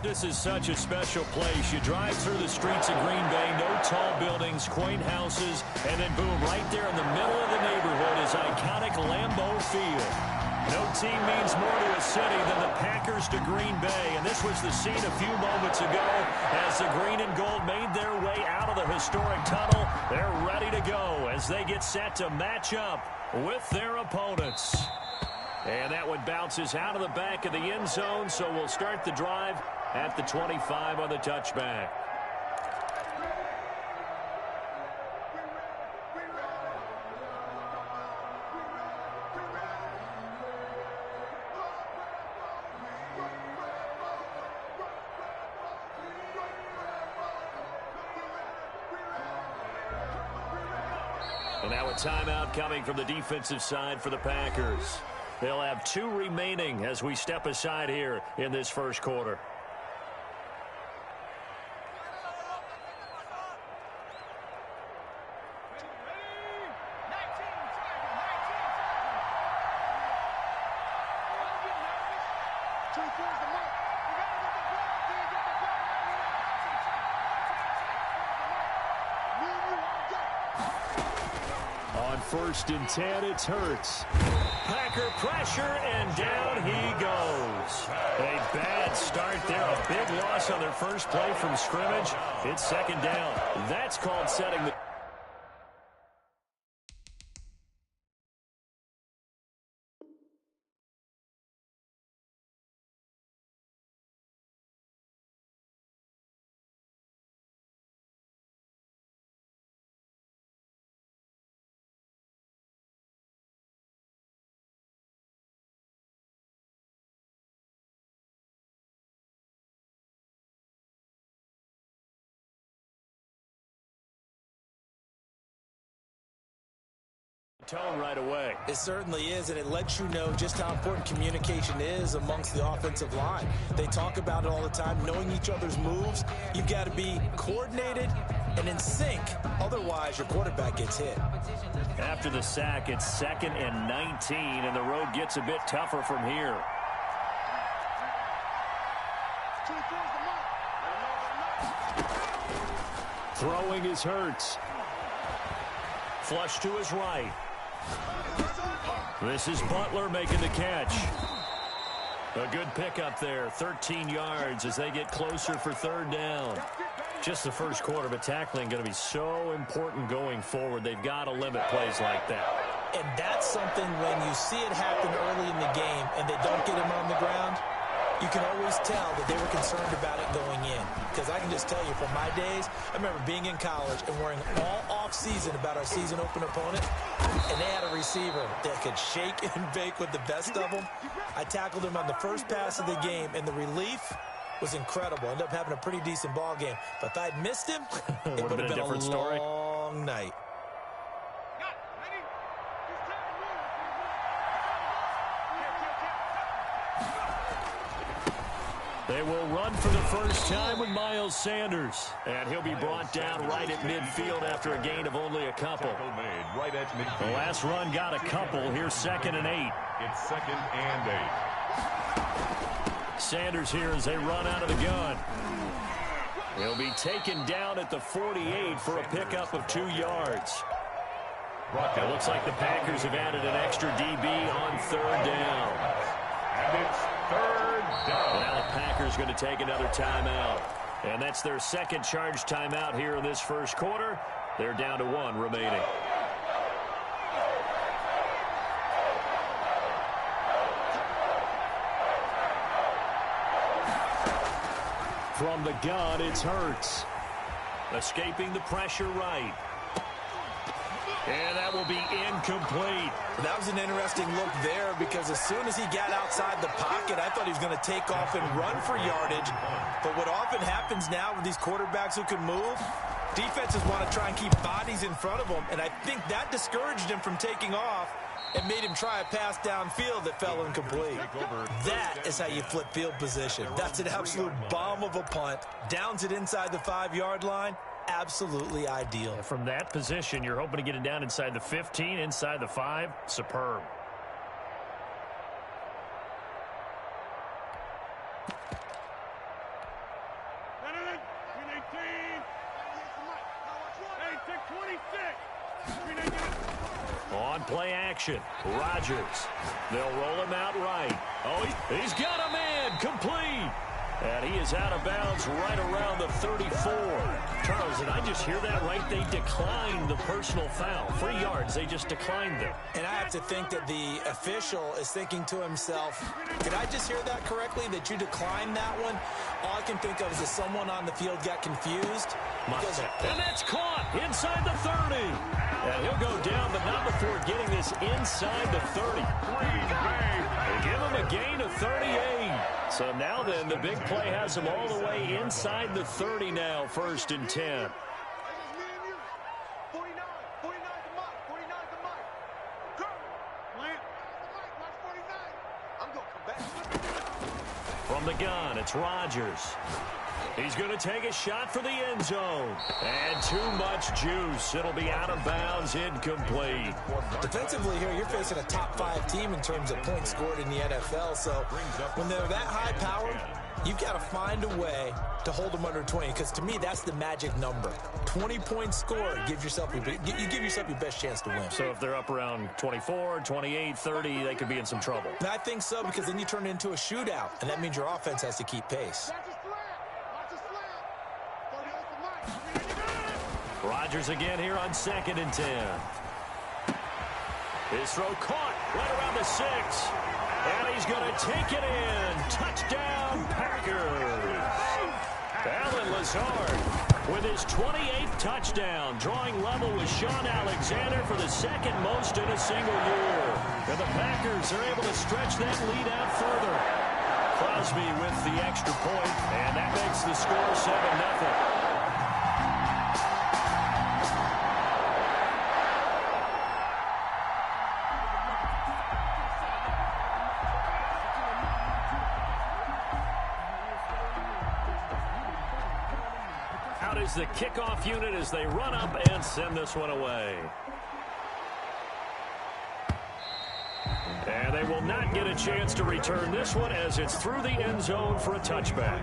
This is such a special place. You drive through the streets of Green Bay, no tall buildings, quaint houses, and then boom, right there in the middle of the neighborhood is iconic Lambeau Field. No team means more to a city than the Packers to Green Bay, and this was the scene a few moments ago as the green and gold made their way out of the historic tunnel. They're ready to go as they get set to match up with their opponents. And that one bounces out of the back of the end zone, so we'll start the drive at the 25 on the touchback. And now a timeout coming from the defensive side for the Packers. They'll have 2 remaining as we step aside here in this first quarter. On 1st and 10, it's Hurts. Packer pressure, and down he goes. A bad start there. A big loss on their first play from scrimmage. It's 2nd down. That's called setting the... tone right away. It certainly is, and it lets you know just how important communication is amongst the offensive line. They talk about it all the time, knowing each other's moves. You've got to be coordinated and in sync. Otherwise, your quarterback gets hit. After the sack, it's 2nd and 19, and the road gets a bit tougher from here. Throwing is Hurts. Flush to his right. This is Butler making the catch. A good pickup there, 13 yards as they get closer for 3rd down. Just the first quarter, but tackling going to be so important going forward. They've got to limit plays like that. And that's something when you see it happen early in the game and they don't get him on the ground, you can always tell that they were concerned about it going in. Because I can just tell you from my days, I remember being in college and worrying all off-season about our season open opponent, and they had a receiver that could shake and bake with the best of them. I tackled him on the first pass of the game, and the relief was incredible. Ended up having a pretty decent ball game. But if I'd missed him, it would have been a long night. They will run for the first time with Miles Sanders. And he'll be brought down right at midfield after a gain of only a couple. The last run got a couple. Here's 2nd and 8. It's 2nd and 8. Sanders here as they run out of the gun. He'll be taken down at the 48 for a pickup of 2 yards. It looks like the Packers have added an extra DB on 3rd down. And it's 3rd down. Now the Packers going to take another timeout. And that's their second charge timeout here in this first quarter. They're down to 1 remaining. From the gun, it's Hurts. Escaping the pressure right. And that will be incomplete. That was an interesting look there because as soon as he got outside the pocket, I thought he was going to take off and run for yardage. But what often happens now with these quarterbacks who can move, defenses want to try and keep bodies in front of them, and I think that discouraged him from taking off and made him try a pass downfield that fell incomplete. That is how you flip field position. That's an absolute bomb of a punt. Downs it inside the 5-yard line. Absolutely ideal. From that position, you're hoping to get it down inside the 15, inside the 5. Superb. play action. Rodgers. They'll roll him out right. Oh, he's got a man. Complete. And he is out of bounds right around the 34. Charles, did I just hear that right? They declined the personal foul. 3 yards, they just declined them. And I have to think that the official is thinking to himself, did I just hear that correctly, that you declined that one? All I can think of is that someone on the field got confused. And that's caught inside the 30. And he'll go down, but not before getting this inside the 30. They give him a gain of 38. So now then, the big play has him all the way inside the 30 now, 1st and 10. From the gun, it's Rodgers. He's going to take a shot for the end zone. And too much juice. It'll be out of bounds, incomplete. Defensively here, you're facing a top 5 team in terms of points scored in the NFL. So when they're that high-powered, you've got to find a way to hold them under 20. Because to me, that's the magic number. 20 points scored, you give yourself your best chance to win. So if they're up around 24, 28, 30, they could be in some trouble. And I think so, because then you turn it into a shootout. And that means your offense has to keep pace. Rodgers again here on 2nd and 10. His throw caught right around the 6. And he's going to take it in. Touchdown, Packers. Alan Lazard with his 28th touchdown, drawing level with Sean Alexander for the 2nd most in a single year. And the Packers are able to stretch that lead out further. Crosby with the extra point, and that makes the score 7-0. Is the kickoff unit as they run up and send this one away. And they will not get a chance to return this one as it's through the end zone for a touchback.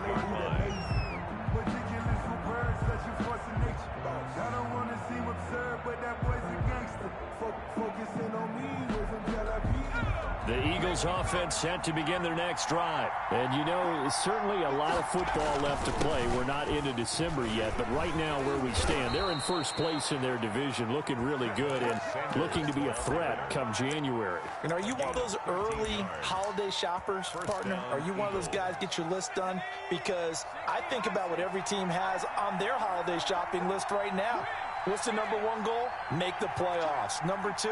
The Eagles offense set to begin their next drive. And you know, certainly a lot of football left to play. We're not into December yet, but right now where we stand, they're in first place in their division, looking really good and looking to be a threat come January. And are you one of those early holiday shoppers, partner? Are you one of those guys get your list done? Because I think about what every team has on their holiday shopping list right now. What's the number 1 goal? Make the playoffs. Number 2,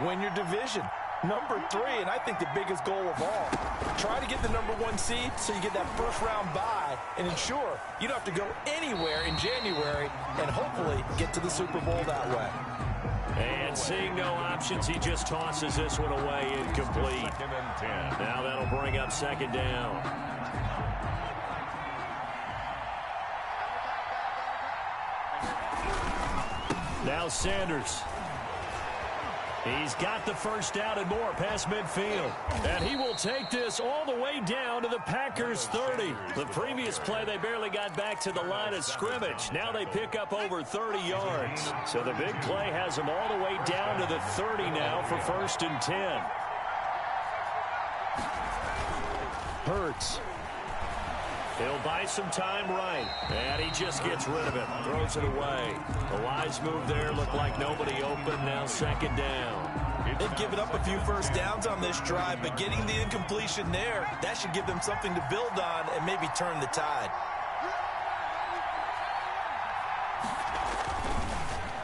win your division. Number 3, and I think the biggest goal of all, try to get the number 1 seed so you get that first-round bye and ensure you don't have to go anywhere in January and hopefully get to the Super Bowl that way. And seeing no options, he just tosses this one away, incomplete. Now that'll bring up 2nd down. Now Sanders. He's got the first down and more past midfield. And he will take this all the way down to the Packers 30. The previous play, they barely got back to the line of scrimmage. Now they pick up over 30 yards. So the big play has them all the way down to the 30 now for 1st and 10. Hurts. He'll buy some time right. And he just gets rid of it. Throws it away. The wise move there. Looked like nobody open. Now 2nd down. They've given up a few first downs on this drive, but getting the incompletion there, that should give them something to build on and maybe turn the tide.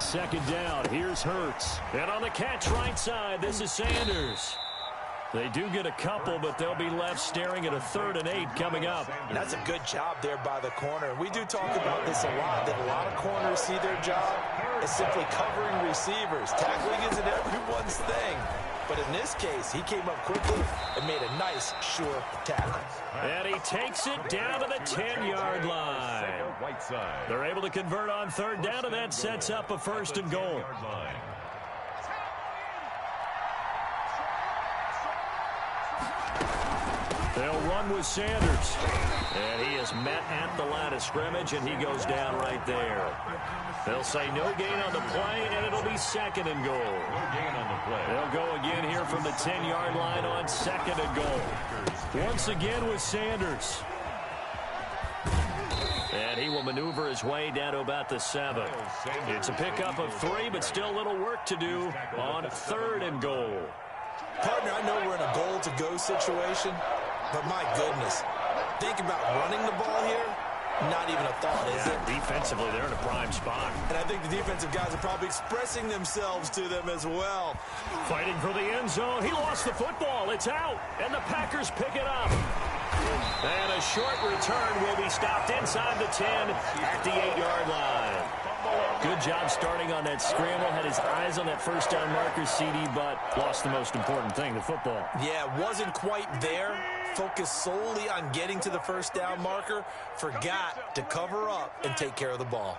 2nd down. Here's Hurts. And on the catch right side, this is Sanders. They do get a couple, but they'll be left staring at a 3rd and 8 coming up. And that's a good job there by the corner. We do talk about this a lot, that a lot of corners see their job as simply covering receivers. Tackling isn't everyone's thing. But in this case, he came up quickly and made a nice, sure tackle. And he takes it down to the 10-yard line. They're able to convert on 3rd down, and that sets up a 1st and goal. They'll run with Sanders. And he is met at the line of scrimmage, and he goes down right there. They'll say no gain on the play, and it'll be second and goal. No gain on the play. They'll go again here from the 10-yard line on second and goal. Once again with Sanders. And he will maneuver his way down to about the 7. It's a pickup of 3, but still a little work to do on third and goal. Partner, I know we're in a goal-to-go situation, but my goodness, think about running the ball here. Not even a thought, is it? Defensively, they're in a prime spot. And I think the defensive guys are probably expressing themselves to them as well. Fighting for the end zone. He lost the football. It's out. And the Packers pick it up. And a short return will be stopped inside the 10 at the 8-yard line. Good job starting on that scramble. Had his eyes on that first down marker, CD, but lost the most important thing, the football. Yeah, wasn't quite there. Focused solely on getting to the first down marker. Forgot to cover up and take care of the ball.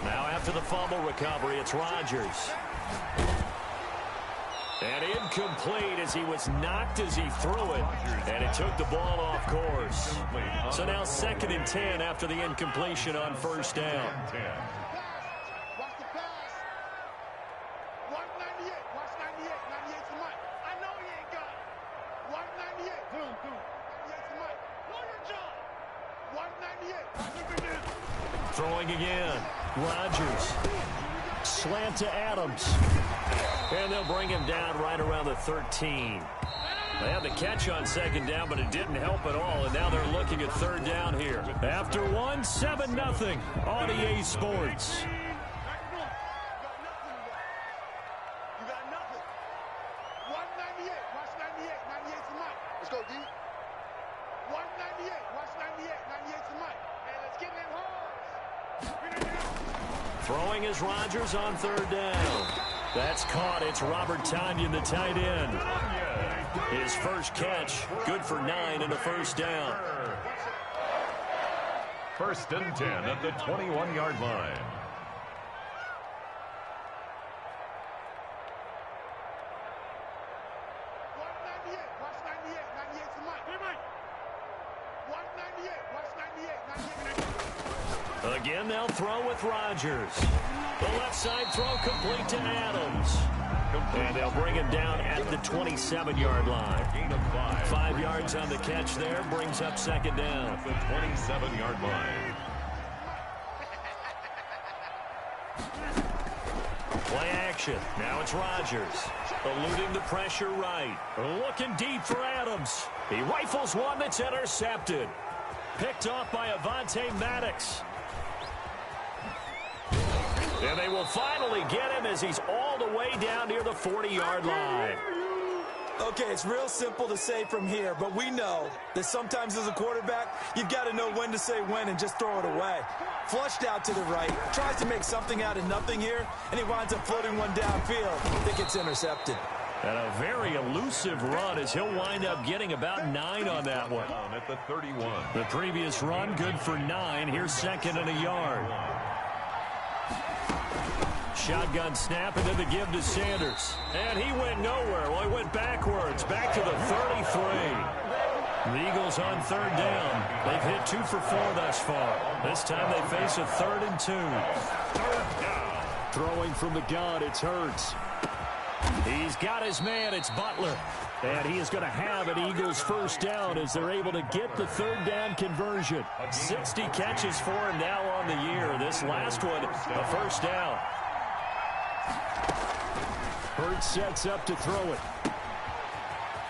Now after the fumble recovery, it's Rodgers. And incomplete as he was knocked as he threw it. And it took the ball off course. So now second and 10 after the incompletion on first down. Watch the pass. Watch 98. Watch 98. 98 to Mike. I know he ain't got it. Watch 98. 98 to Mike. Know your job. Watch 98. Throwing again. Rodgers. Slant to Adams. And they'll bring him down right around the 13. They had the catch on second down, but it didn't help at all. And now they're looking at third down here. After 7-0 on EA Sports. You got nothing. Watch 98. Watch 98. 98 to Mike. Let's go, D. Watch 98. Watch 98. 98 to Mike. And let's get them hard. Throwing is Rodgers on third down. That's caught. It's Robert Tonyan, the tight end. His first catch, good for 9 and a first down. First and 10 at the 21-yard line. Watch 98. Watch 98. 98 to Mike. Watch 98. Watch 98. 98. Again, they'll throw with Rodgers. The left side throw complete to Adams. And they'll bring him down at the 27-yard line. Gain of 5. 5 yards on the catch there, brings up second down. The 27-yard line. Play action. Now it's Rodgers. Eluding the pressure right. Looking deep for Adams. He rifles one that's intercepted. Picked off by Avonte Maddox. And they will finally get him as he's all the way down near the 40-yard line. Okay, it's real simple to say from here, but we know that sometimes as a quarterback, you've got to know when to say when and just throw it away. Flushed out to the right, tries to make something out of nothing here, and he winds up floating one downfield that gets intercepted. And a very elusive run as he'll wind up getting about 9 on that one. At the 31. The previous run, good for 9. Here's second and a yard. Shotgun snap and then the give to Sanders. And he went nowhere. Well, he went backwards, back to the 33. The Eagles on third down. They've hit 2 for 4 thus far. This time they face a 3rd and 2. Throwing from the gun, it's Hurts. He's got his man, it's Butler. And he is going to have an Eagles first down as they're able to get the third down conversion. 60 catches for him now on the year. This last one, a first down. Hurts sets up to throw it.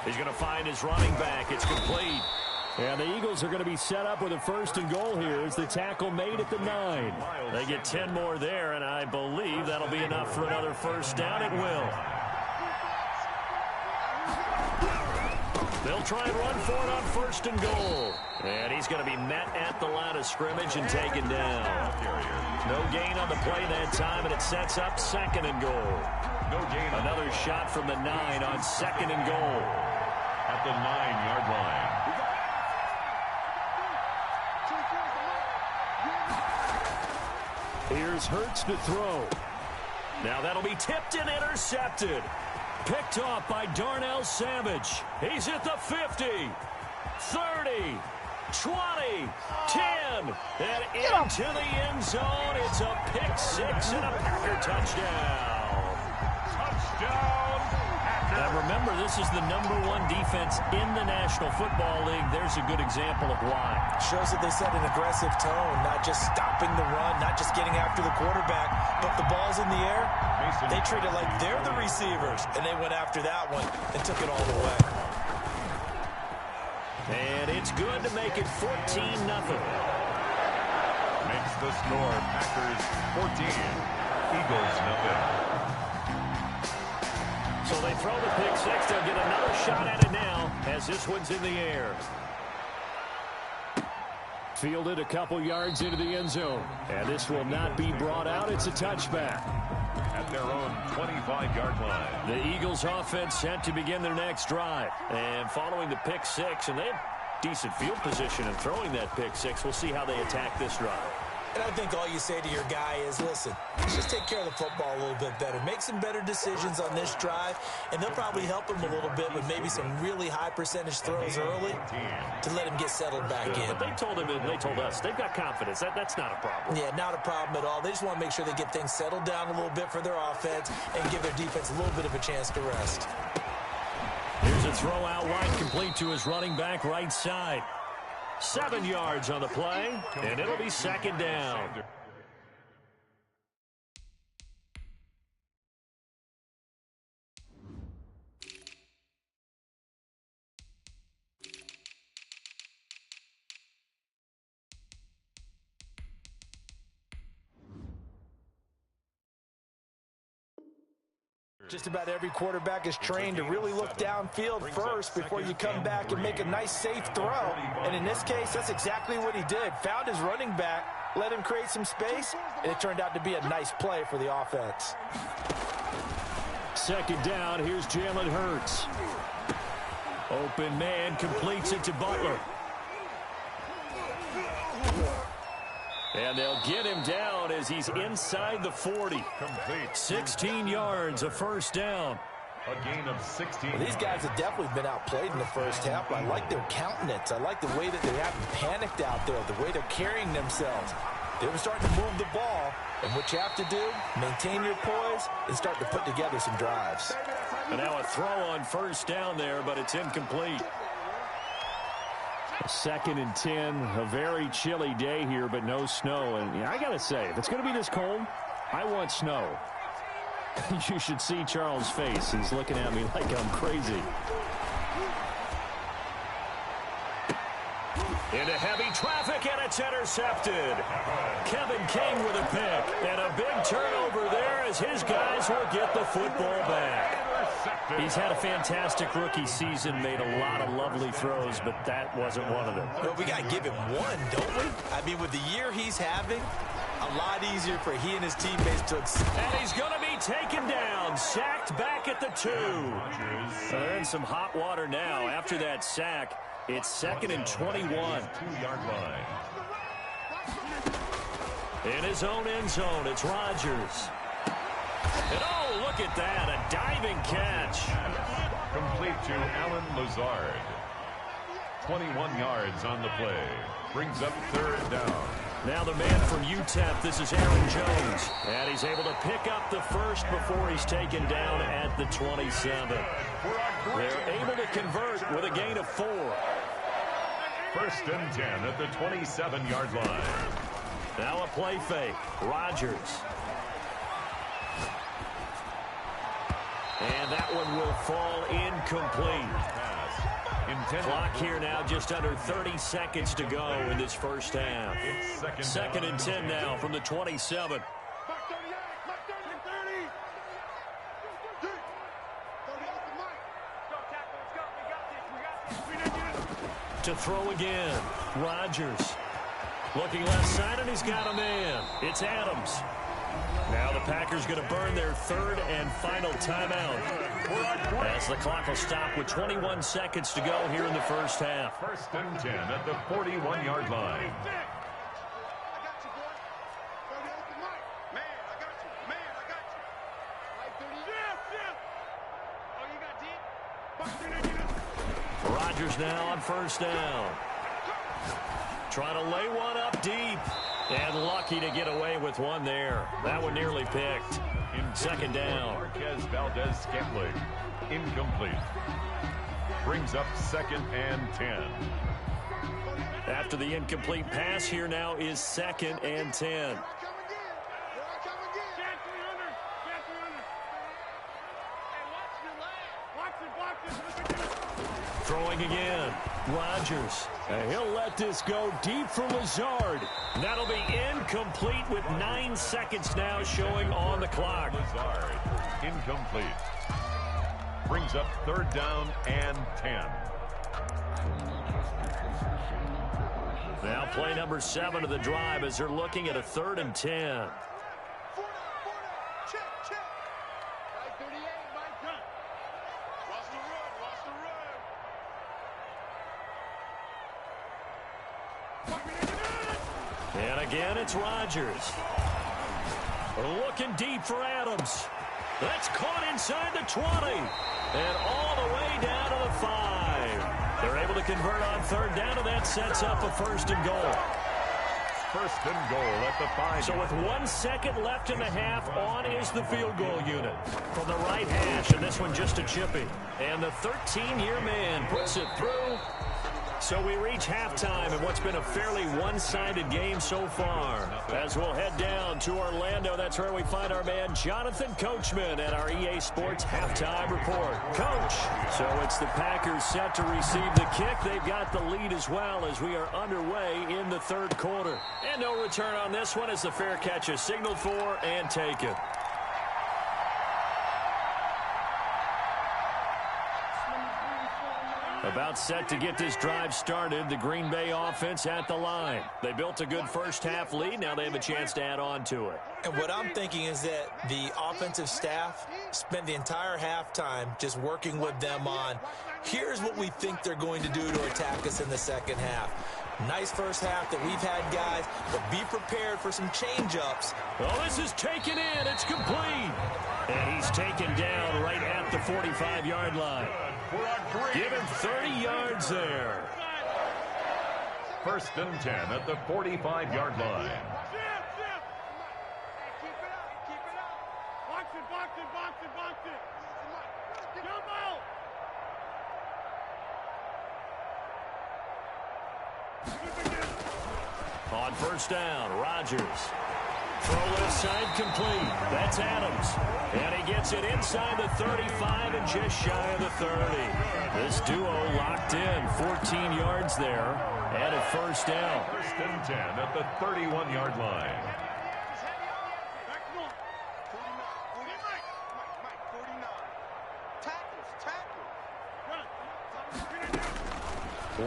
He's going to find his running back. It's complete. And the Eagles are going to be set up with a first and goal here as the tackle made at the 9. They get 10 more there, and I believe that'll be enough for another first down. It will. They'll try and run for it on first and goal. And he's going to be met at the line of scrimmage and taken down. No gain on the play that time, and it sets up second and goal. No gain. Another shot from the 9 on second and goal. At the 9-yard line. Here's Hurts to throw. Now that'll be tipped and intercepted. Picked off by Darnell Savage. He's at the 50, 30, 20, 10, and into the end zone. It's a pick six and a Packer touchdown. Touchdown, Packer. Now remember, this is the #1 defense in the National Football League. There's a good example of why. Shows that they set an aggressive tone, not just stopping the run, not just getting after the quarterback, but the ball's in the air. They treat it like they're the receivers, and they went after that one and took it all the way. And it's good to make it 14-0. Makes the score Packers 14, Eagles 0. So they throw the pick six. They'll get another shot at it now as this one's in the air. Fielded a couple yards into the end zone. And this will not be brought out. It's a touchback. At their own 25-yard line. The Eagles offense set to begin their next drive. And following the pick six, and they have decent field position in throwing that pick six. We'll see how they attack this drive. And I think all you say to your guy is, listen, let's just take care of the football a little bit better. Make some better decisions on this drive, and they'll probably help him a little bit with maybe some really high percentage throws early to let him get settled back in. But they told him, and they told us, they've got confidence. That's not a problem. Yeah, not a problem at all. They just want to make sure they get things settled down a little bit for their offense and give their defense a little bit of a chance to rest. Here's a throw out wide, complete to his running back right side. 7 yards on the play, and it'll be second down. Just about every quarterback is trained to really look downfield first before you come back and make a nice, safe throw. And in this case, that's exactly what he did. Found his running back, let him create some space, and it turned out to be a nice play for the offense. Second down, here's Jalen Hurts. Open man, completes it to Butler. And they'll get him down as he's inside the 40. Complete. 16 yards, a first down. A gain of 16. Well, these guys have definitely been outplayed in the first half, but I like their countenance. I like the way that they haven't panicked out there, the way they're carrying themselves. They were starting to move the ball, and what you have to do, maintain your poise and start to put together some drives. And now a throw on first down there, but it's incomplete. 2nd and 10, a very chilly day here, but no snow. And I got to say, if it's going to be this cold, I want snow. You should see Charles' face. He's looking at me like I'm crazy. Into heavy traffic, and it's intercepted. Kevin King with a pick, and a big turnover there as his guys will get the football back. He's had a fantastic rookie season, made a lot of lovely throws, but that wasn't one of them. Well, we got to give him one, don't we? I mean, with the year he's having, a lot easier for he and his teammates to excel. And he's going to be taken down, sacked back at the 2. They're in some hot water now. After that sack, it's 2nd and 21. 2-yard line. In his own end zone, it's Rodgers. And oh, look at that, a diving catch. Complete to Alan Lazard. 21 yards on the play. Brings up 3rd down. Now the man from UTEP, this is Aaron Jones. And he's able to pick up the first before he's taken down at the 27. They're able to convert with a gain of 4. 1st and 10 at the 27-yard line. Now a play fake. Rodgers. And that one will fall incomplete. Clock here now, just under 30 seconds to go in this first half. 2nd and 10 now from the 27. To throw again. Rodgers. Looking left side, and he's got a man. It's Adams. Now the Packers going to burn their 3rd and final timeout as the clock will stop with 21 seconds to go here in the first half. 1st and 10 at the 41-yard line. Rodgers now on first down. Trying to lay one up deep. And lucky to get away with one there. That one nearly picked. Second down. Marquez Valdez-Scantling. Incomplete. Brings up 2nd and 10. After the incomplete pass, here now is 2nd and 10. Throwing again. Rodgers. And he'll let this go deep for Lazard. That'll be incomplete with 9 seconds now showing on the clock. Lazard. Incomplete. Brings up 3rd down and 10. Now play number 7 of the drive as they're looking at a 3rd and 10. And again, it's Rodgers. Looking deep for Adams. That's caught inside the 20. And all the way down to the 5. They're able to convert on 3rd down, and that sets up a 1st and goal. 1st and goal at the 5. So with 1 second left in the half, on is the field goal unit from the right hash, and this one just a chippy. And the 13-year man puts it through. So we reach halftime in what's been a fairly one-sided game so far. As we'll head down to Orlando, that's where we find our man Jonathan Coachman at our EA Sports Halftime Report. Coach, so it's the Packers set to receive the kick. They've got the lead as well as we are underway in the 3rd quarter. And no return on this one as the fair catch is signaled for and taken. About set to get this drive started, the Green Bay offense at the line. They built a good first half lead. Now they have a chance to add on to it. And what I'm thinking is that the offensive staff spent the entire halftime just working with them on, here's what we think they're going to do to attack us in the second half. Nice first half that we've had, guys, but be prepared for some change-ups. Oh, this is taken in. It's complete. And he's taken down right at the 45-yard line. Give him 30 yards there. 1st and 10 at the 45-yard line. On first down, Rodgers. Throw left side complete. That's Adams. And he gets it inside the 35 and just shy of the 30. This duo locked in 14 yards there. And a 1st down. 1st and 10 at the 31-yard line.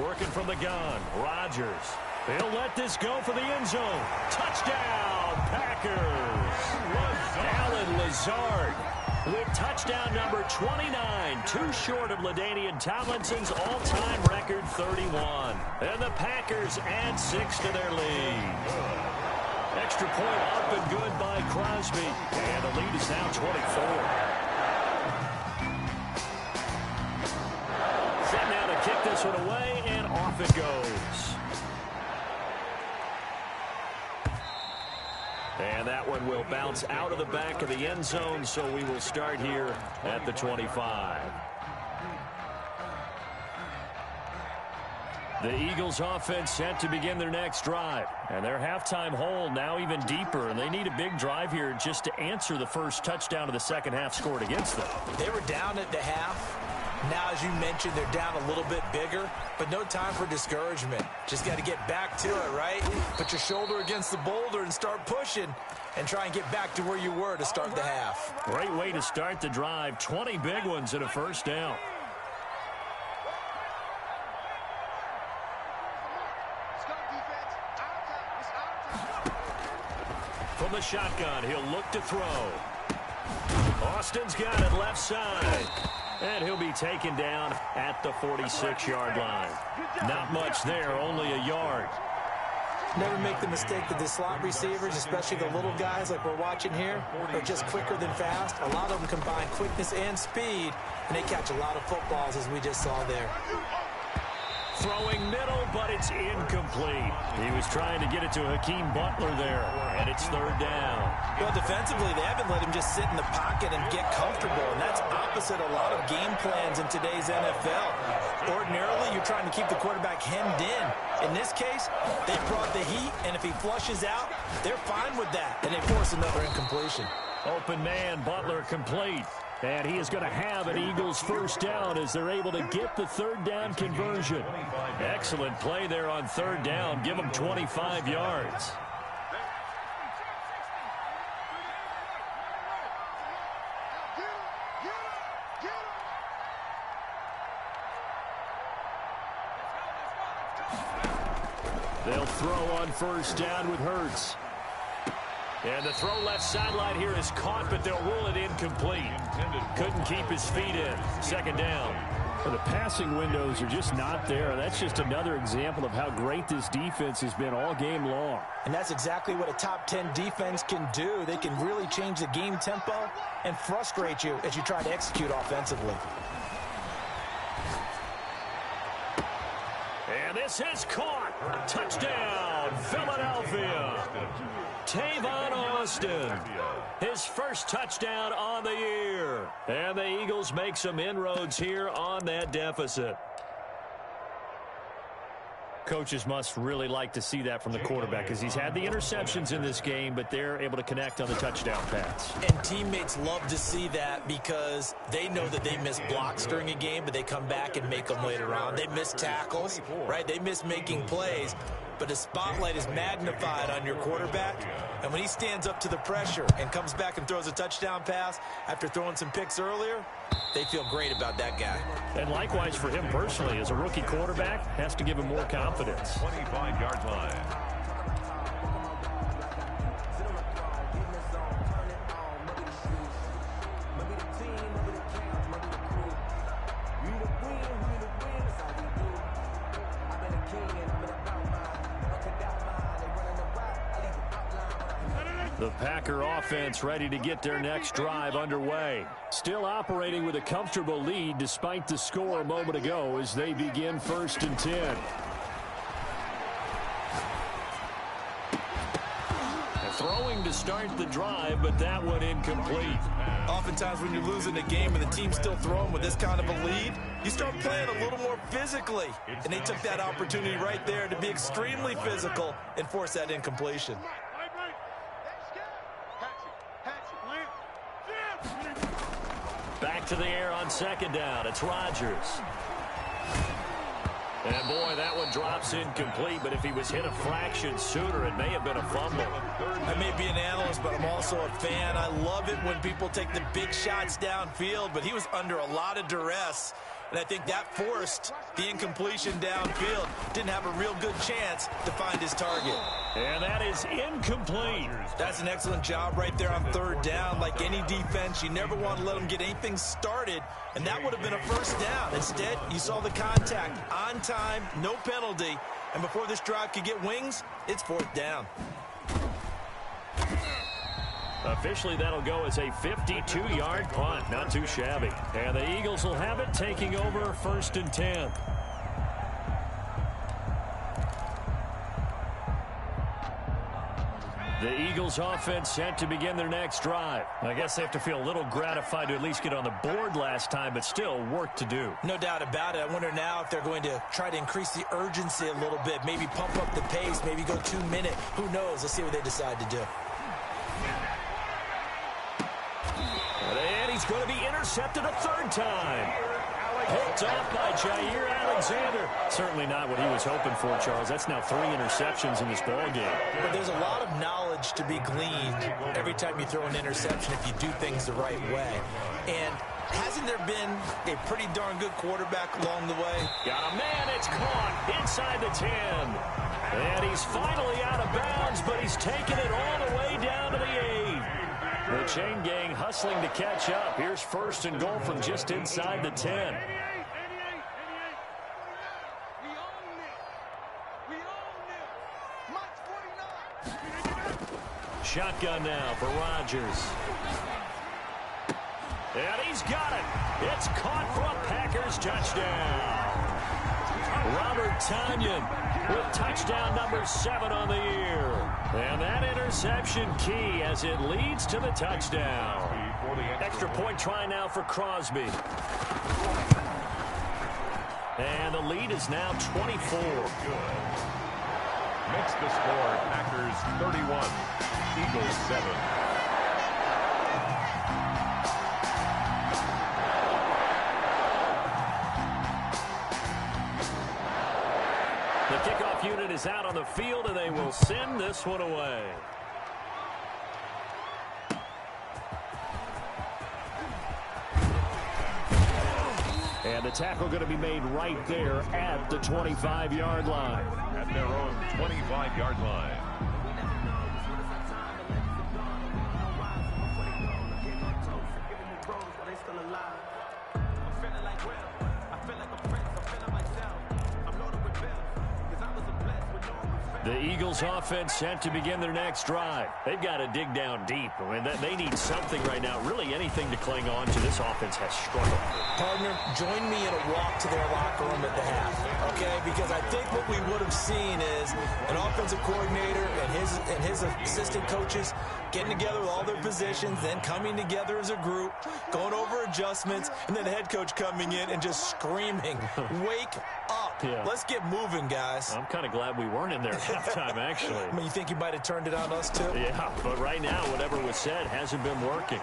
Working from the gun, Rodgers. He'll let this go for the end zone. Touchdown, Packers. Alan Lazard with touchdown number 29, too short of LaDainian Tomlinson's all-time record 31. And the Packers add 6 to their lead. Extra point up and good by Crosby. And the lead is now 24. Set now to kick this one away, and off it goes. And that one will bounce out of the back of the end zone, so we will start here at the 25. The Eagles offense set to begin their next drive. And their halftime hole now even deeper. And they need a big drive here just to answer the first touchdown of the second half scored against them. They were down at the half. Now, as you mentioned, they're down a little bit bigger, but no time for discouragement. Just got to get back to it, right? Put your shoulder against the boulder and start pushing and try and get back to where you were to start the half. Great way to start the drive. 20 big ones and a 1st down. From the shotgun, he'll look to throw. Austin's got it left side. And he'll be taken down at the 46-yard line. Not much there, only a yard. Never make the mistake that the slot receivers, especially the little guys like we're watching here, are just quicker than fast. A lot of them combine quickness and speed, and they catch a lot of footballs, as we just saw there. Throwing middle, but it's incomplete. He was trying to get it to Hakeem Butler there, and it's third down. Well, defensively, they haven't let him just sit in the pocket and get comfortable, and that's opposite a lot of game plans in today's NFL. Ordinarily, you're trying to keep the quarterback hemmed in. In this case, they brought the heat, and if he flushes out, they're fine with that, and they force another incompletion. Open man, Butler complete. And he is going to have an Eagles first down as they're able to get the third down conversion. Excellent play there on third down. Give them 25 yards. They'll throw on first down with Hurts. And the throw left sideline here is caught, but they'll rule it incomplete. Couldn't keep his feet in. Second down. Well, the passing windows are just not there. That's just another example of how great this defense has been all game long. And that's exactly what a top 10 defense can do. They can really change the game tempo and frustrate you as you try to execute offensively. And this is caught. Touchdown, Philadelphia. Tavon Austin, his first touchdown on the year. And the Eagles make some inroads here on that deficit. Coaches must really like to see that from the quarterback because he's had the interceptions in this game, but they're able to connect on the touchdown pass. And teammates love to see that because they know that they miss blocks during a game, but they come back and make them later on. They miss tackles, right? They miss making plays. But the spotlight is magnified on your quarterback. And when he stands up to the pressure and comes back and throws a touchdown pass after throwing some picks earlier, they feel great about that guy. And likewise for him personally, as a rookie quarterback, has to give him more confidence. 25-yard line. The Packer offense ready to get their next drive underway. Still operating with a comfortable lead despite the score a moment ago as they begin 1st and 10. Throwing to start the drive, but that one incomplete. Oftentimes when you're losing a game and the team's still throwing with this kind of a lead, you start playing a little more physically. And they took that opportunity right there to be extremely physical and force that incompletion. Back to the air on second down. It's Rodgers. And boy, that one drops incomplete, but if he was hit a fraction sooner, it may have been a fumble. I may be an analyst, but I'm also a fan. I love it when people take the big shots downfield, but he was under a lot of duress. And I think that forced the incompletion downfield. Didn't have a real good chance to find his target. And that is incomplete. That's an excellent job right there on third down. Like any defense, you never want to let them get anything started, and that would have been a first down. Instead, you saw the contact on time, no penalty, and before this drive could get wings, it's fourth down. Officially, that'll go as a 52-yard punt. Not too shabby. And the Eagles will have it, taking over 1st and 10. The Eagles offense set to begin their next drive. I guess they have to feel a little gratified to at least get on the board last time, but still work to do. No doubt about it. I wonder now if they're going to try to increase the urgency a little bit, maybe pump up the pace, maybe go 2-minute. Who knows? Let's see what they decide to do. And he's going to be intercepted a third time. Picked off by Jair Alexander. Certainly not what he was hoping for, Charles. That's now 3 interceptions in this ball game. But there's a lot of knowledge to be gleaned every time you throw an interception if you do things the right way. And hasn't there been a pretty darn good quarterback along the way? Got a man, it's caught inside the 10. And he's finally out of bounds, but he's taken it all the way down to the 8. The chain gang hustling to catch up. Here's 1st and goal from just inside the 10. Shotgun now for Rodgers. And he's got it. It's caught for a Packers touchdown. Robert Tonyan with touchdown number 7 on the year. And that interception key as it leads to the touchdown. Extra point try now for Crosby. And the lead is now 24. Makes the score Packers 31, Eagles 7. The kickoff unit is out on the field, and they will send this one away. And the tackle going to be made right there at the 25-yard line. At their own 25-yard line. The Eagles offense set to begin their next drive. They've got to dig down deep. I mean, they need something right now, really anything to cling on to. This offense has struggled. Partner, join me in a walk to their locker room at the half, okay? Because I think what we would have seen is an offensive coordinator and his assistant coaches getting together with all their positions, then coming together as a group, going over adjustments, and then the head coach coming in and just screaming, wake up. Yeah. Let's get moving, guys. I'm kind of glad we weren't in there at halftime, actually. I mean, you think you might have turned it on us, too? Yeah, but right now, whatever was said hasn't been working.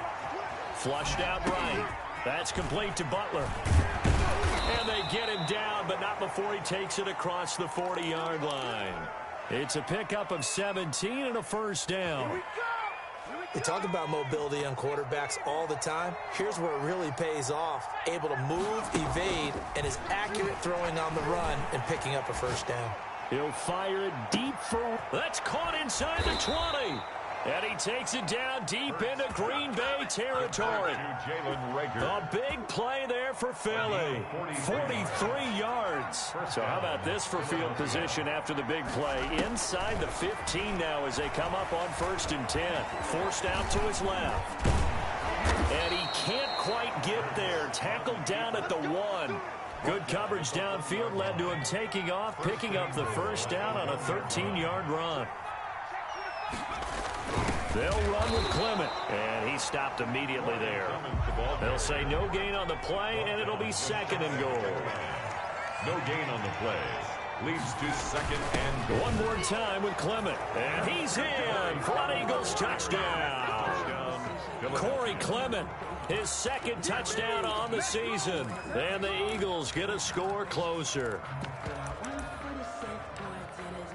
Flushed out right. That's complete to Butler. And they get him down, but not before he takes it across the 40-yard line. It's a pickup of 17 and a first down. We talk about mobility on quarterbacks all the time. Here's where it really pays off. Able to move, evade, and is accurate throwing on the run and picking up a first down. He'll fire it deep for... That's caught inside the 20. And he takes it down deep into Green Bay territory. A big play there for Philly. 43 yards. So how about this for field position after the big play? Inside the 15 now as they come up on 1st and 10. Forced out to his left. And he can't quite get there. Tackled down at the 1. Good coverage downfield led to him taking off, picking up the first down on a 13-yard run. They'll run with Clement, and he stopped immediately there. They'll say no gain on the play, and it'll be 2nd and goal. No gain on the play. Leads to 2nd and goal. One more time with Clement, and he's in for an Eagles touchdown. Corey Clement, his 2nd touchdown on the season. And the Eagles get a score closer.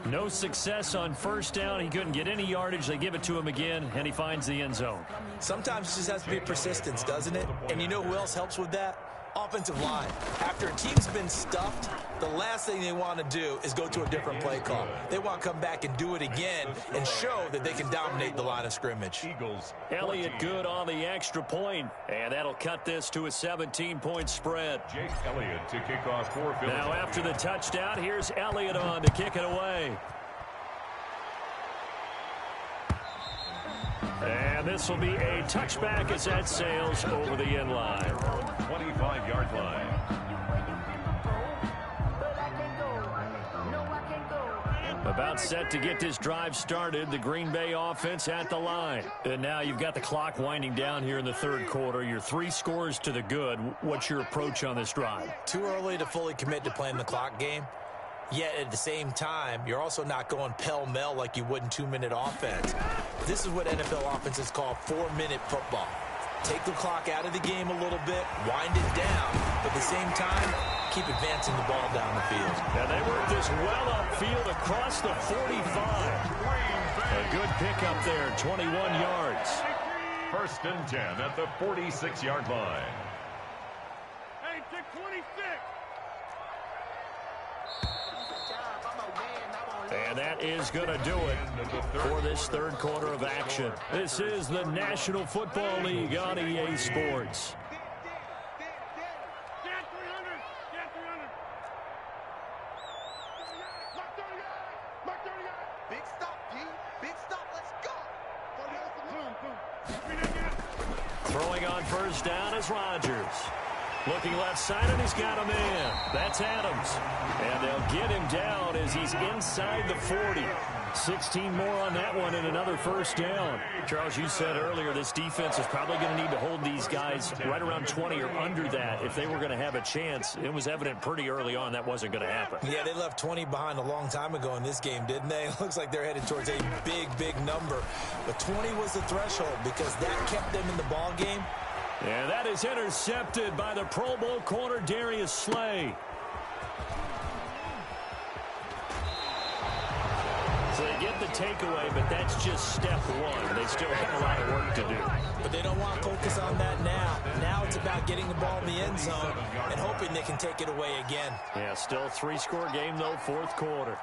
No success on first down. He couldn't get any yardage. They give it to him again, and he finds the end zone. Sometimes it just has to be persistence, doesn't it? And you know who else helps with that? Offensive line. After a team's been stuffed, the last thing they want to do is go to a different play call. They want to come back and do it again and show that they can dominate the line of scrimmage. Eagles. Elliott good on the extra point, and that'll cut this to a 17-point spread. Jake Elliott to kick off for Philly. Now after the touchdown, here's Elliott on to kick it away. And this will be a touchback as that sails over the end line. 25-yard line. About set to get this drive started. The Green Bay offense at the line. And now you've got the clock winding down here in the 3rd quarter. You're 3 scores to the good. What's your approach on this drive? Too early to fully commit to playing the clock game. Yet at the same time, you're also not going pell-mell like you would in 2-minute offense. This is what NFL offenses call 4-minute football. Take the clock out of the game a little bit, wind it down, but at the same time, keep advancing the ball down the field. And they work this well upfield across the 45. A good pickup there, 21 yards. 1st and 10 at the 46-yard line. Hey, to 26. And that is going to do it for this 3rd quarter of action. This is the National Football League on EA Sports. Big stop, D. Big stop. Let's go. Throwing on first down is Rodgers. Looking left side, and he's got a man. That's Adams. And they'll get him down as he's inside the 40. 16 more on that one and another first down. Charles, you said earlier this defense is probably going to need to hold these guys right around 20 or under that if they were going to have a chance. It was evident pretty early on that wasn't going to happen. Yeah, they left 20 behind a long time ago in this game, didn't they? It looks like they're headed towards a big number. But 20 was the threshold because that kept them in the ball game. And that is intercepted by the Pro Bowl corner, Darius Slay. So they get the takeaway, but that's just step one. They still have a lot of work to do. But they don't want to focus on that now. Now it's about getting the ball in the end zone and hoping they can take it away again. Yeah, still a 3-score game, though, fourth quarter.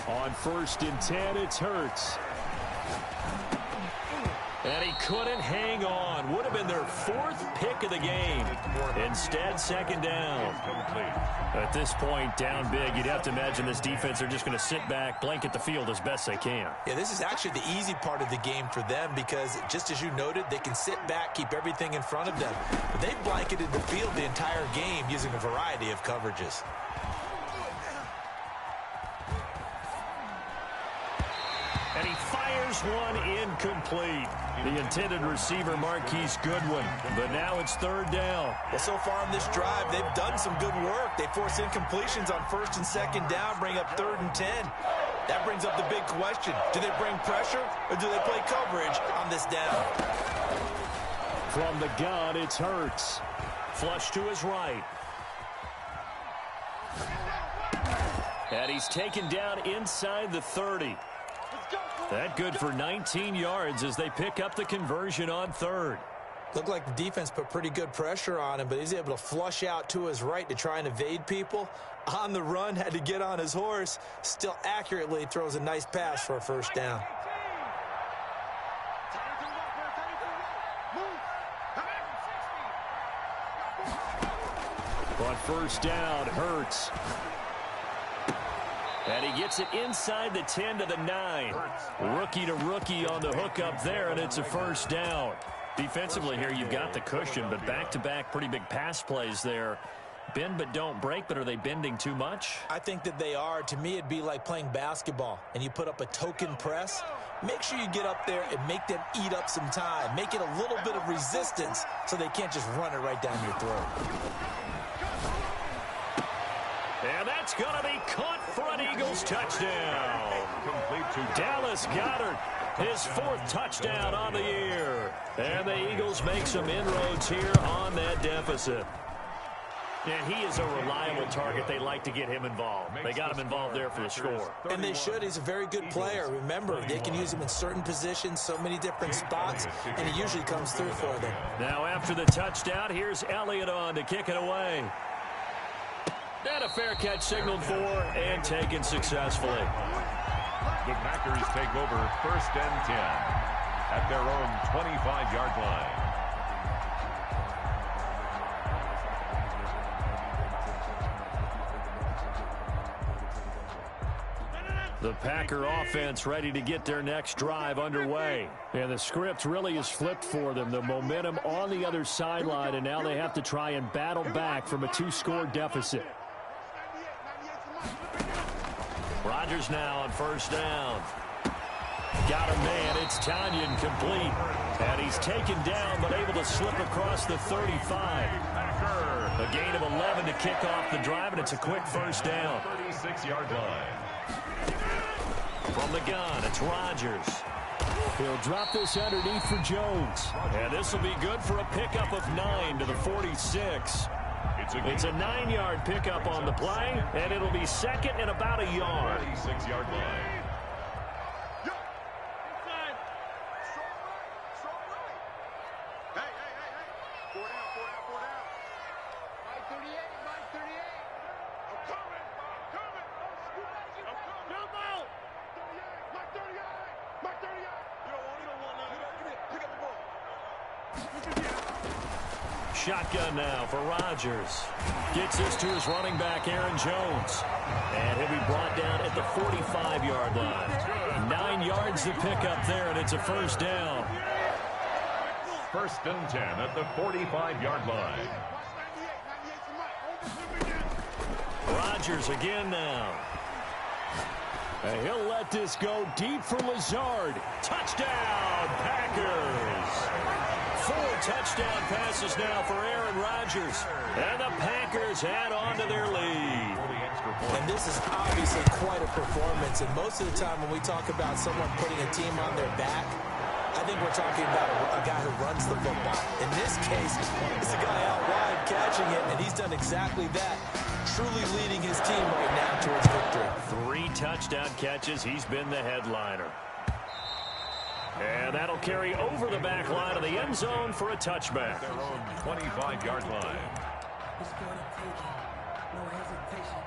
On 1st and 10, it's Hurts. And he couldn't hang on. Would have been their 4th pick of the game. Instead, 2nd down. At this point, down big, you'd have to imagine this defense are just going to sit back, blanket the field as best they can. Yeah, this is actually the easy part of the game for them because, just as you noted, they can sit back, keep everything in front of them. But they've blanketed the field the entire game using a variety of coverages. And he fires one incomplete. The intended receiver, Marquise Goodwin. But now it's 3rd down. Well, so far in this drive, they've done some good work. They force incompletions on 1st and 2nd down, bring up 3rd and 10. That brings up the big question. Do they bring pressure or do they play coverage on this down? From the gun, it's Hurts. Flush to his right. And he's taken down inside the 30. That good for 19 yards as they pick up the conversion on 3rd. Looked like the defense put pretty good pressure on him, but he's able to flush out to his right to try and evade people. On the run, had to get on his horse. Still accurately throws a nice pass for a 1st down. On 1st down, Hurts. And he gets it inside the 10 to the 9. Rookie to rookie on the hook up there, and it's a 1st down. Defensively here, you've got the cushion, but back-to-back pretty big pass plays there. Bend but don't break, but are they bending too much? I think that they are. To me, it'd be like playing basketball, and you put up a token press. Make sure you get up there and make them eat up some time. Make it a little bit of resistance so they can't just run it right down your throat. And that's going to be caught for an Eagles touchdown. Dallas Goedert, his 4th touchdown on the year. And the Eagles make some inroads here on that deficit. And he is a reliable target. They like to get him involved. They got him involved there for the score. And they should. He's a very good player. Remember, they can use him in certain positions, so many different spots, and he usually comes through for them. Now after the touchdown, here's Elliott on to kick it away. And a fair catch signaled for and taken successfully. The Packers take over 1st and 10 at their own 25-yard line. The Packer offense ready to get their next drive underway. And the script really is flipped for them. The momentum on the other sideline, and now they have to try and battle back from a 2-score deficit. Rodgers now on 1st down. Got a man. It's Tanyan complete. And he's taken down but able to slip across the 35. A gain of 11 to kick off the drive, and it's a quick 1st down. 36-yard line. From the gun, it's Rodgers. He'll drop this underneath for Jones. And this will be good for a pickup of 9 to the 46. It's a 9-yard pickup on the play, and it'll be 2nd and about a yard. 36-yard line. Shotgun now for Rodgers. Gets this to his running back, Aaron Jones. And he'll be brought down at the 45-yard line. 9 yards to pick up there, and it's a 1st down. First and 10 at the 45-yard line. Rodgers again now. And he'll let this go deep for Lazard. Touchdown, Packers. 4 touchdown passes now for Aaron Rodgers. And the Packers add on to their lead. And this is obviously quite a performance. And most of the time when we talk about someone putting a team on their back, I think we're talking about a guy who runs the football. In this case, it's a guy out wide catching it, and he's done exactly that, truly leading his team right now towards victory. 3 touchdown catches. He's been the headliner. And that'll carry over the back line of the end zone for a touchback. Their own 25-yard line. It's for the taking. No hesitation.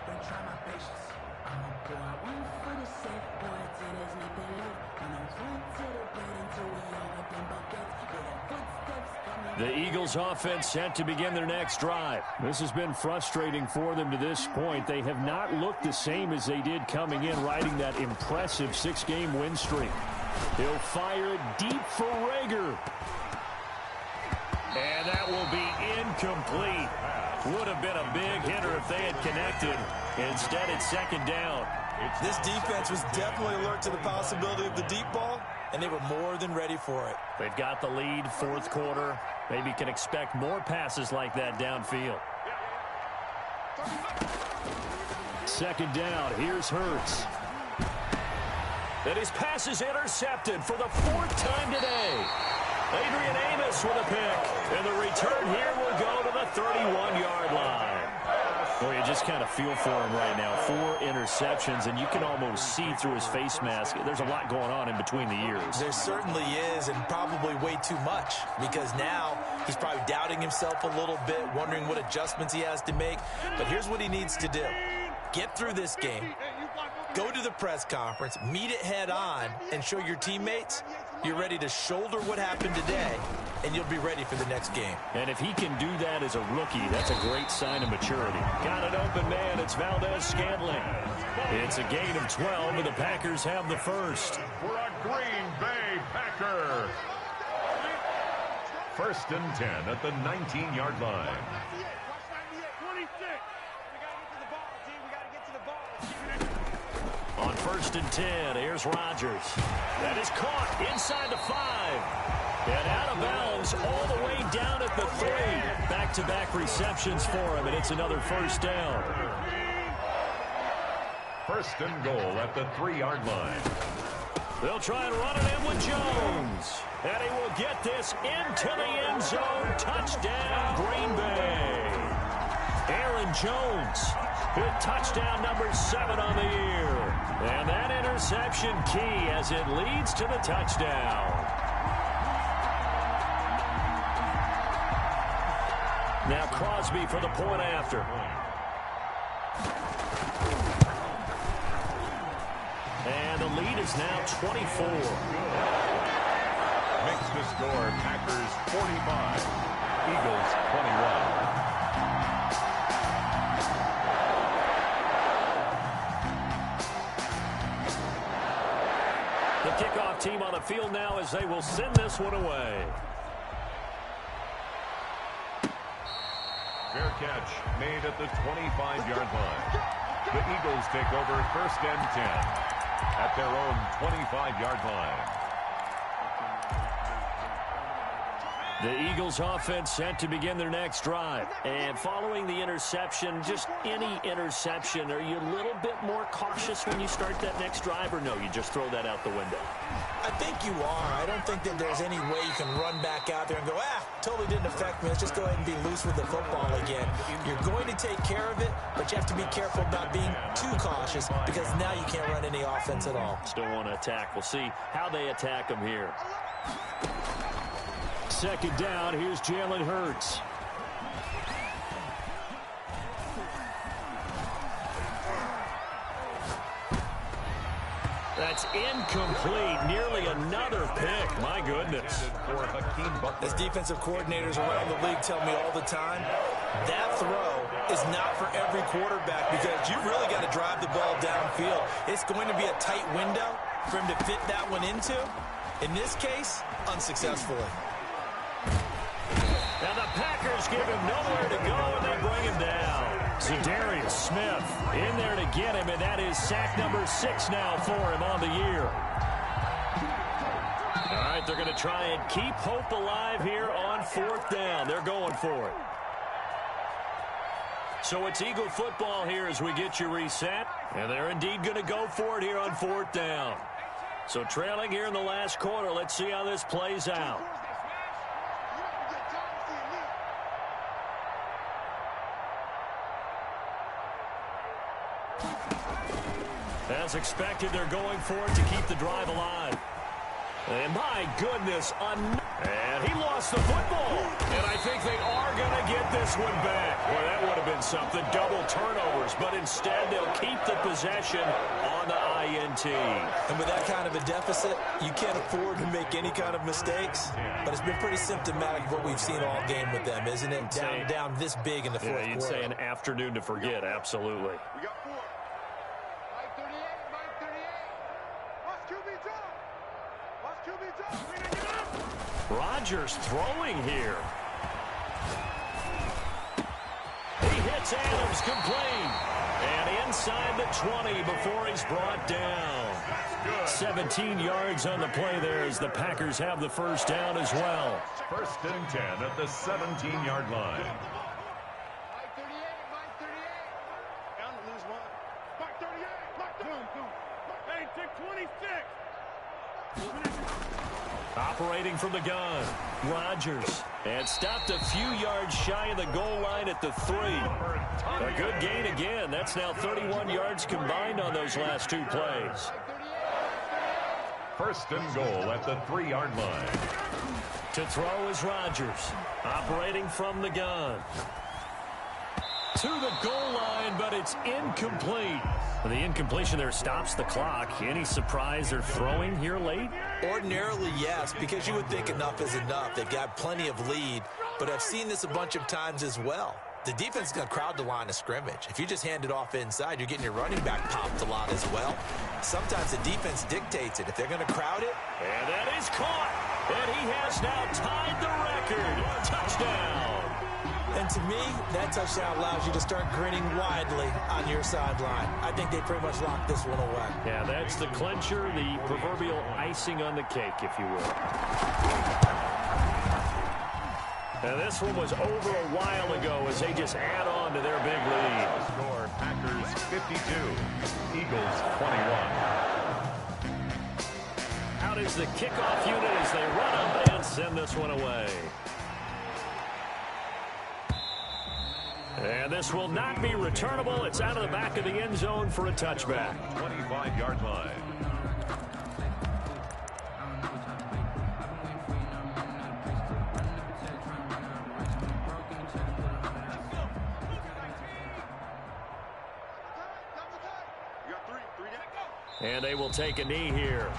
Don't try my patience. I'm a boy. One for the safe boy till there's nothing left. And I'm one to the bread until we all up in buckets. With our footsteps coming. The Eagles offense set to begin their next drive. This has been frustrating for them to this point. They have not looked the same as they did coming in, riding that impressive 6-game win streak. He'll fire it deep for Rager. And that will be incomplete. Would have been a big hitter if they had connected. Instead, it's second down. This defense was definitely alert to the possibility of the deep ball, and they were more than ready for it. They've got the lead, fourth quarter. Maybe can expect more passes like that downfield. Second down, here's Hurts. And his pass is intercepted for the 4th time today. Adrian Amos with a pick. And the return here will go to the 31-yard line. Boy, you just kind of feel for him right now. 4 interceptions, and you can almost see through his face mask. There's a lot going on in between the ears. There certainly is, and probably way too much, because now he's probably doubting himself a little bit, wondering what adjustments he has to make. But here's what he needs to do. Get through this game. Go to the press conference, meet it head on, and show your teammates you're ready to shoulder what happened today, and you'll be ready for the next game. And if he can do that as a rookie, that's a great sign of maturity. Got an open man. It's Valdez-Scantling. It's a gain of 12, and the Packers have the first. For a Green Bay Packer. First and 10 at the 19-yard line. On first and 10, here's Rodgers. That is caught inside the 5. And out of bounds all the way down at the 3. Back-to-back receptions for him, and it's another first down. First and goal at the 3-yard line. They'll try and run it in with Jones. And he will get this into the end zone. Touchdown, Green Bay. Aaron Jones hit touchdown number 7 on the year. And that interception key as it leads to the touchdown. Now Crosby for the point after. And the lead is now 24. Makes the score Packers 45, Eagles 21. The kickoff team on the field now as they will send this one away. Fair catch made at the 25-yard line. The Eagles take over first and 10 at their own 25-yard line. The Eagles offense set to begin their next drive. And following the interception, just any interception, are you a little bit more cautious when you start that next drive, or no, you just throw that out the window? I think you are. I don't think that there's any way you can run back out there and go, totally didn't affect me. Let's just go ahead and be loose with the football again. You're going to take care of it, but you have to be careful about being too cautious because now you can't run any offense at all. Still want to attack. We'll see how they attack them here. Second down, here's Jalen Hurts. That's incomplete. Nearly another pick. My goodness. As defensive coordinators around the league tell me all the time, that throw is not for every quarterback because you've really got to drive the ball downfield. It's going to be a tight window for him to fit that one into. In this case, unsuccessfully. just give him nowhere to go, and they bring him down. Zadarius Smith in there to get him, and that is sack number 6 now for him on the year. All right, they're going to try and keep hope alive here on 4th down. They're going for it. So it's Eagle football here as we get you reset, and they're indeed going to go for it here on 4th down. So trailing here in the last quarter, let's see how this plays out. As expected, they're going for it to keep the drive alive. And my goodness, and he lost the football. And I think they are going to get this one back. Well, that would have been something, double turnovers. But instead, they'll keep the possession on the INT. And with that kind of a deficit, you can't afford to make any kind of mistakes. But it's been pretty symptomatic of what we've seen all game with them, isn't it? Down this big in the fourth quarter. You'd say an afternoon to forget, absolutely. We got 4. Mike 38, Mike 38. Watch QB jump. Watch QB jump. Bring it up. Rodgers throwing here. He hits Adams complete. And inside the 20 before he's brought down. 17 yards on the play there as the Packers have the first down as well. 1st and 10 at the 17-yard line. Mike 38, Mike 38. Down to lose 1. Mike 38, Mike 38. Hey, take 26. Operating from the gun, Rodgers. And stopped a few yards shy of the goal line at the 3. A good gain again. That's now 31 yards combined on those last 2 plays. 1st and goal at the 3-yard line. To throw is Rodgers. Operating from the gun. To the goal line, but it's incomplete. The incompletion there stops the clock. Any surprise they're throwing here late? Ordinarily, yes, because you would think enough is enough. They've got plenty of lead, but I've seen this a bunch of times as well. The defense is going to crowd the line of scrimmage. If you just hand it off inside, you're getting your running back popped a lot as well. Sometimes the defense dictates it. If they're going to crowd it. And that is caught. And he has now tied the record. Touchdown. And to me, that touchdown allows you to start grinning widely on your sideline. I think they pretty much locked this one away. Yeah, that's the clincher, the proverbial icing on the cake, if you will. And this one was over a while ago as they just add on to their big lead. Score, Packers 52, Eagles 21. Out is the kickoff unit as they run up and send this one away. And this will not be returnable. It's out of the back of the end zone for a touchback. 25-yard line. And they will take a knee here.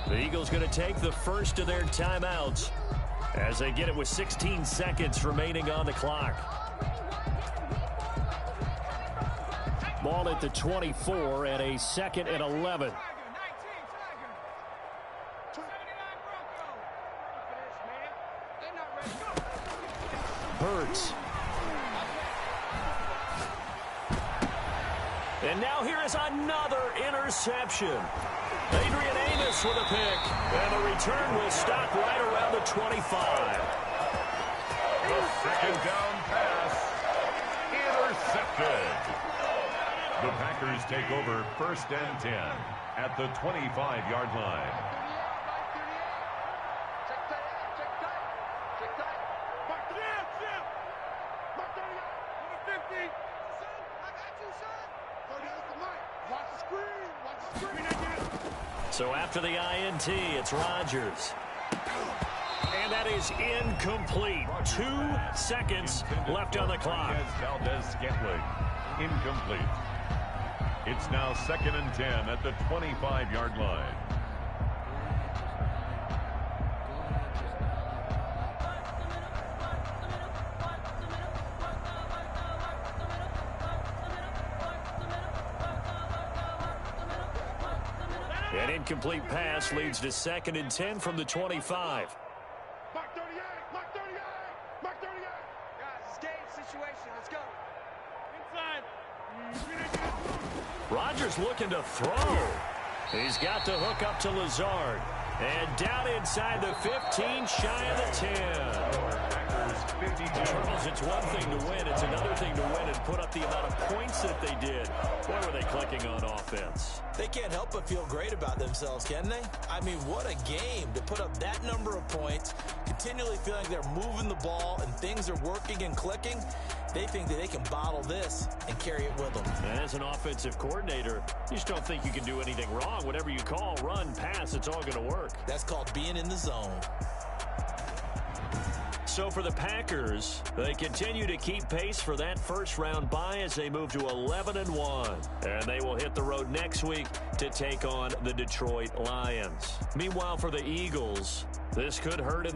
The Eagles going to take the first of their timeouts as they get it with 16 seconds remaining on the clock. Ball at the 24 and a 2nd and 11. Hurts. And now here is another interception. Adrian Amos with a pick. And the return will stop right around the 25. The 2nd down pass. Intercepted. The Packers take over 1st and 10 at the 25-yard line. So after the INT, it's Rodgers. And that is incomplete. 2 seconds left on the clock. Valdez-Scantling. Incomplete. It's now 2nd and 10 at the 25-yard line. An incomplete pass leads to 2nd and 10 from the 25. Mark 38, Mark 38, Mark 38. Guys, it's game situation. Let's go. Inside. Rodgers looking to throw. He's got the hook up to Lazard. And down inside the 15, shy of the 10. Charles, it's one thing to win. It's another thing to win and put up the amount of points that they did. Boy, were they clicking on offense. They can't help but feel great about themselves, can they? I mean, what a game to put up that number of points, continually feeling they're moving the ball and things are working and clicking. They think that they can bottle this and carry it with them. And as an offensive coordinator, you just don't think you can do anything wrong. Whatever you call, run, pass, it's all going to work. That's called being in the zone. So for the Packers, they continue to keep pace for that first-round bye as they move to 11-1. And they will hit the road next week to take on the Detroit Lions. Meanwhile, for the Eagles, this could hurt in